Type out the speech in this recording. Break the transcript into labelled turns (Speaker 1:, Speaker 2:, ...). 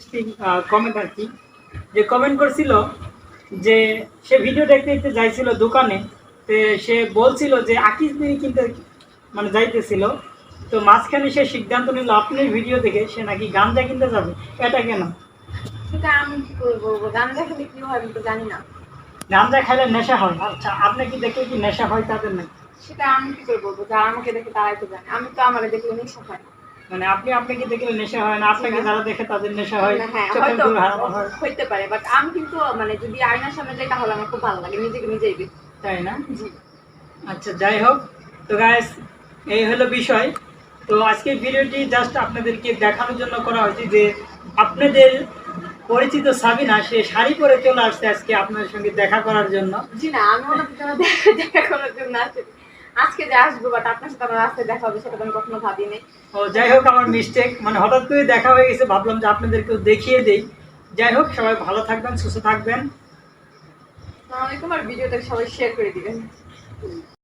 Speaker 1: Interesting comment আর কি, যে comment করছিল যে সে ভিডিও দেখতে দেখতে যাইছিল দোকানে, তো সে বলছিল যে আকিস বিড়ি কিনতে মানে যাইতেছিল, তো মাঝখানে সে সিদ্ধান্ত নিল আপনার ভিডিও দেখে সে নাকি গাঞ্জা কিনতে যাবে। এটা কেন?
Speaker 2: সেটা আমি কি করে বলবো? গাঞ্জা খেলে কি হয় আমি তো জানি না।
Speaker 1: গাঞ্জা খাইলে নেশা হয়? আচ্ছা, আপনি কি দেখে কি নেশা হয় তাদের নাকি?
Speaker 2: সেটা আমি কি করে বলবো? যারা আমাকে দেখে তারাই তো জানে। আমি তো আমারে দেখলে নেশা হয় না।
Speaker 1: মানে আপনাকে দেখলে নেশা হয় না, আপনাকে
Speaker 2: না।
Speaker 1: যারা দেখে তাদের নেশা হয়,
Speaker 2: হ্যাঁ,
Speaker 1: চোখের
Speaker 2: হয়তো
Speaker 1: ঘুম হারানো হয়।
Speaker 2: হইতে পারে। বাট আমি কিন্তু মানে যদি আয়নার সামনে যাই তাহলে আমার খুব ভালো লাগে। নিজেকে নিজেই দেখি।
Speaker 1: তাই না?
Speaker 2: জি।
Speaker 1: আচ্ছা, যাই হোক, তো গাইস এই হলো বিষয়। তো আজকের ভিডিওটি জাস্ট আপনাদেরকে দেখানোর জন্য করা হয়েছে যে আপনাদের পরিচিত সাবিনা সে শাড়ি পরে চলে আসছে আজকে আপনাদের সঙ্গে দেখা করার জন্য।
Speaker 2: জি না, আমি ওনাদের জন্য দেখা করার জন্য আসছি। আজকে যে আসবো বাট আপনার সাথে আমার রাস্তায় দেখা হবে সেটা তো আমি কখনো ভাবিনি।
Speaker 1: ও যাই হোক, আমার মিস্টেক, মানে হঠাৎ করে দেখা হয়ে গেছে, ভাবলাম যে আপনাদেরকেও দেখিয়ে দেই। যাই হোক, সবাই ভালো থাকবেন, সুস্থ থাকবেন।
Speaker 2: আসসালামু আলাইকুম, আর ভিডিওটা সবাই শেয়ার করে দিবেন।